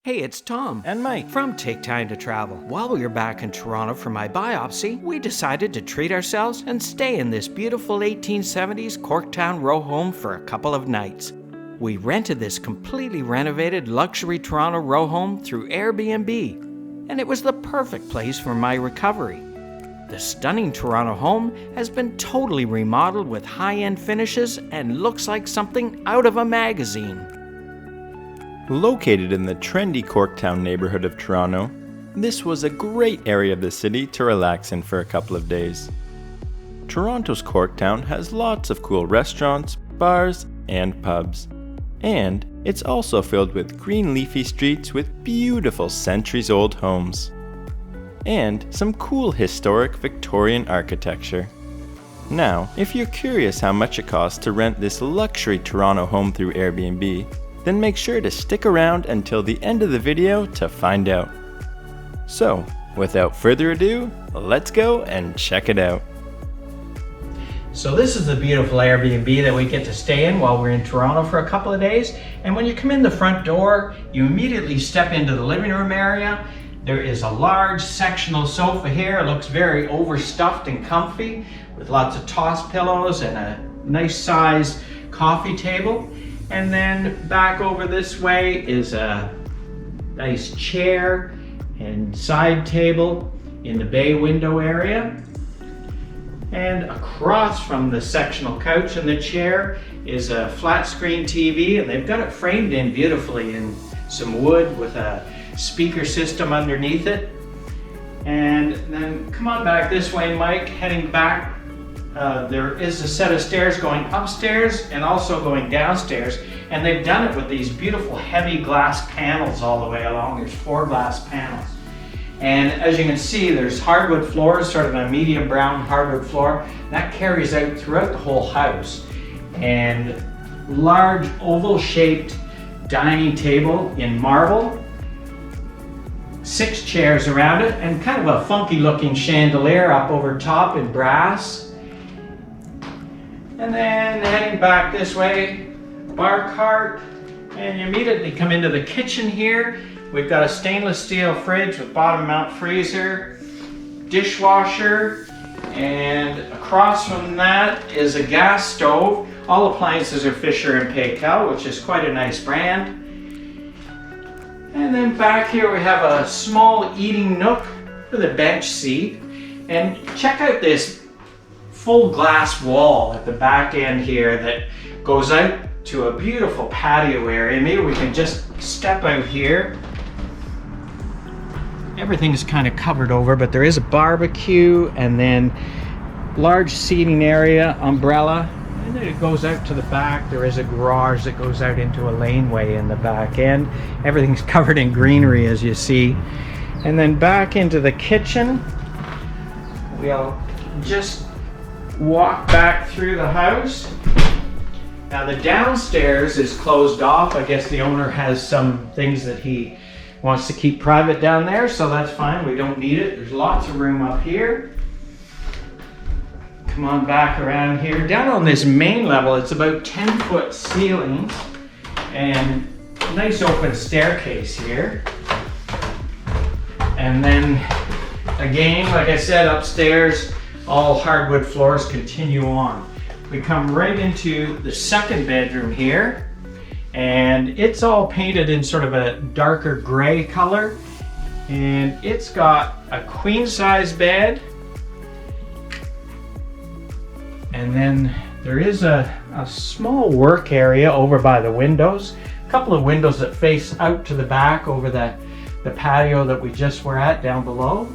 Hey, it's Tom And Mike from Take Time to Travel. While we were back in Toronto for my biopsy, we decided to treat ourselves and stay in this beautiful 1870s Corktown row home for a couple of nights. We rented this completely renovated luxury Toronto row home through Airbnb, and it was the perfect place for my recovery. The stunning Toronto home has been totally remodeled with high-end finishes and looks like something out of a magazine. Located in the trendy Corktown neighbourhood of Toronto, this was a great area of the city to relax in for a couple of days. Toronto's Corktown has lots of cool restaurants, bars, and pubs. And it's also filled with green leafy streets with beautiful centuries-old homes. And some cool historic Victorian architecture. Now, if you're curious how much it costs to rent this luxury Toronto home through Airbnb, then make sure to stick around until the end of the video to find out. So, without further ado, let's go and check it out. So this is the beautiful Airbnb that we get to stay in while we're in Toronto for a couple of days. And when you come in the front door, you immediately step into the living room area. There is a large sectional sofa here. It looks very overstuffed and comfy with lots of toss pillows and a nice sized coffee table. And then back over this way is a nice chair and side table in the bay window area. And across from the sectional couch and the chair is a flat screen TV, and they've got it framed in beautifully in some wood with a speaker system underneath it. And then come on back this way, Mike, heading back. There is a set of stairs going upstairs and also going downstairs, and they've done it with these beautiful heavy glass panels all the way along. There's 4 glass panels. And as you can see, there's hardwood floors, sort of a medium brown hardwood floor. That carries out throughout the whole house. And large oval shaped dining table in marble. 6 chairs around it, and kind of a funky looking chandelier up over top in brass. And then heading back this way, bar cart, and you immediately come into the kitchen here. We've got a stainless steel fridge with bottom mount freezer, dishwasher, and across from that is a gas stove. All appliances are Fisher Paykel, which is quite a nice brand. And then back here we have a small eating nook with a bench seat. And check out this full glass wall at the back end here that goes out to a beautiful patio area. Maybe we can just step out here. Everything's kind of covered over, but there is a barbecue and then large seating area, umbrella, and then it goes out to the back. There is a garage that goes out into a laneway in the back end. Everything's covered in greenery, as you see. And then back into the kitchen. We'll just walk back through the house. Now the downstairs is closed off. I guess the owner has some things that he wants to keep private down there, so that's fine. We don't need it. There's lots of room up here. Come on back around here. Down on this main level, it's about 10-foot ceilings and a nice open staircase here. And then again, like I said, upstairs, all hardwood floors continue on. We come right into the second bedroom here, and it's all painted in sort of a darker gray color, and it's got a queen size bed, and then there is a small work area over by the windows, a couple of windows that face out to the back over the patio that we just were at down below.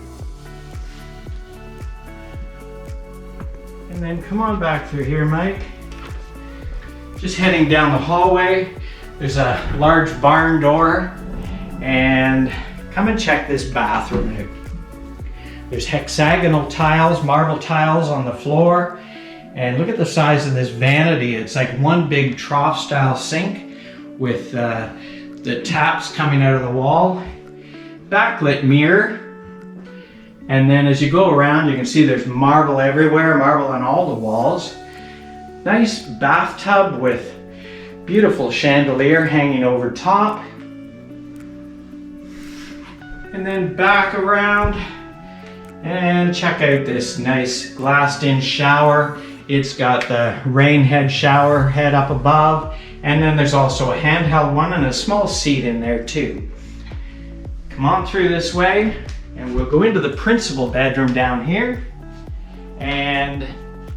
And then come on back through here, Mike. Just heading down the hallway, there's a large barn door, and come and check this bathroom out. There's hexagonal tiles, marble tiles on the floor, and look at the size of this vanity. It's like one big trough style sink with the taps coming out of the wall. Backlit mirror. And then as you go around, you can see there's marble everywhere, marble on all the walls. Nice bathtub with beautiful chandelier hanging over top. And then back around and check out this nice glassed-in shower. It's got the rain head shower head up above, and then there's also a handheld one and a small seat in there too. Come on through this way and we'll go into the principal bedroom down here. And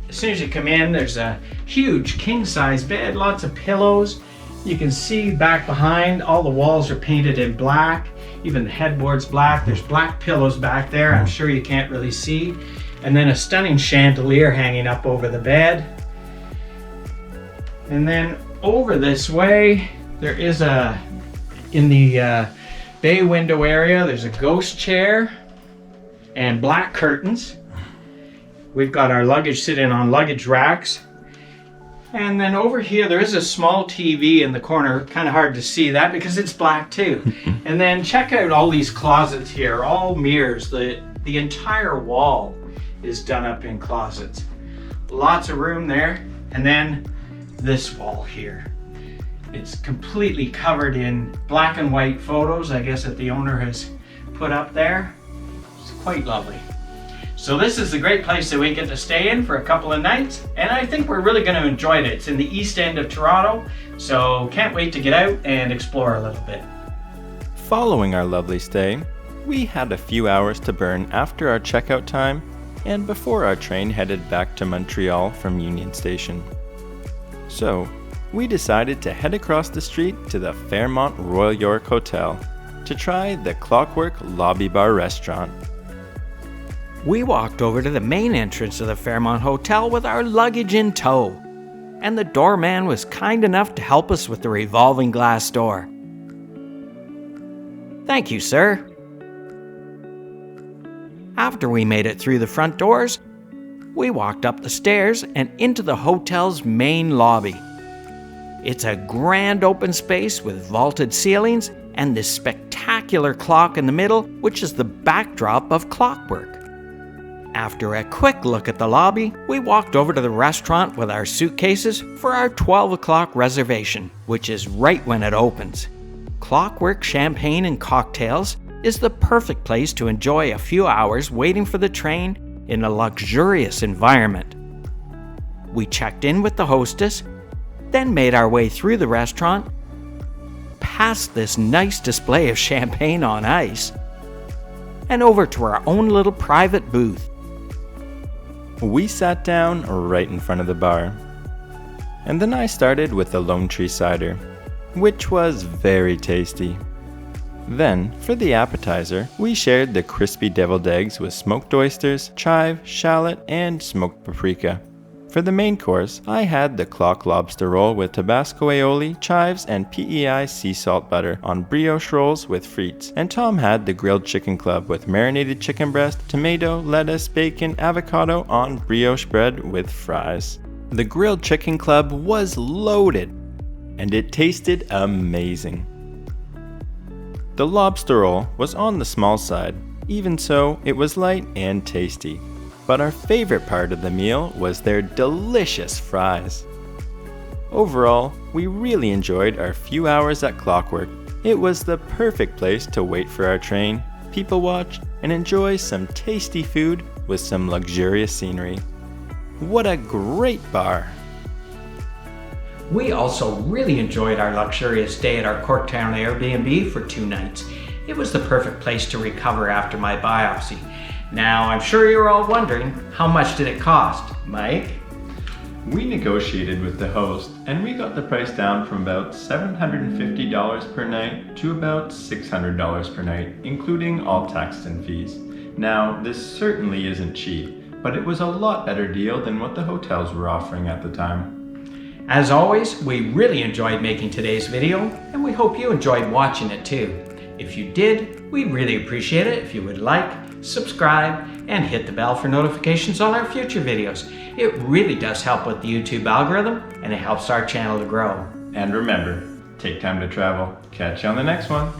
as soon as you come in, there's a huge king-size bed, lots of pillows. You can see back behind, all the walls are painted in black. Even the headboard's black. There's black pillows back there. I'm sure you can't really see. And then a stunning chandelier hanging up over the bed. And then over this way, there is in the bay window area, there's a ghost chair and black curtains. We've got our luggage sitting on luggage racks. And then over here, there is a small TV in the corner. Kind of hard to see that because it's black too. And then check out all these closets here, all mirrors. The entire wall is done up in closets. Lots of room there. And then this wall here. It's completely covered in black and white photos, I guess, that the owner has put up there. It's quite lovely. So this is a great place that we get to stay in for a couple of nights, and I think we're really going to enjoy it. It's in the east end of Toronto, so can't wait to get out and explore a little bit. Following our lovely stay, we had a few hours to burn after our checkout time and before our train headed back to Montreal from Union Station. So, we decided to head across the street to the Fairmont Royal York Hotel to try the CLOCKWORK Lobby Bar Restaurant. We walked over to the main entrance of the Fairmont Hotel with our luggage in tow, and the doorman was kind enough to help us with the revolving glass door. Thank you, sir. After we made it through the front doors, we walked up the stairs and into the hotel's main lobby. It's a grand open space with vaulted ceilings and this spectacular clock in the middle, which is the backdrop of Clockwork. After a quick look at the lobby, we walked over to the restaurant with our suitcases for our 12 o'clock reservation, which is right when it opens. CLOCKWORK Champagne Cocktails is the perfect place to enjoy a few hours waiting for the train in a luxurious environment. We checked in with the hostess, then made our way through the restaurant, past this nice display of champagne on ice, and over to our own little private booth. We sat down right in front of the bar, and then I started with the Lone Tree Cider, which was very tasty. Then, for the appetizer, we shared the crispy deviled eggs with smoked oysters, chive, shallot, and smoked paprika. For the main course, I had the clock lobster roll with Tabasco aioli, chives, and PEI sea salt butter on brioche rolls with frites. And Tom had the grilled chicken club with marinated chicken breast, tomato, lettuce, bacon, avocado on brioche bread with fries. The grilled chicken club was loaded, and it tasted amazing. The lobster roll was on the small side. Even so, it was light and tasty. But our favorite part of the meal was their delicious fries. Overall, we really enjoyed our few hours at CLOCKWORK. It was the perfect place to wait for our train, people watch, and enjoy some tasty food with some luxurious scenery. What a great bar! We also really enjoyed our luxurious stay at our Corktown Airbnb for 2 nights. It was the perfect place to recover after my biopsy. Now, I'm sure you're all wondering, how much did it cost? Mike? We negotiated with the host, and we got the price down from about $750 per night to about $600 per night, including all taxes and fees. Now, this certainly isn't cheap, but it was a lot better deal than what the hotels were offering at the time. As always, we really enjoyed making today's video, and we hope you enjoyed watching it too. If you did, we'd really appreciate it if you would like, subscribe, and hit the bell for notifications on our future videos. It really does help with the YouTube algorithm, and it helps our channel to grow. And remember, take time to travel. Catch you on the next one.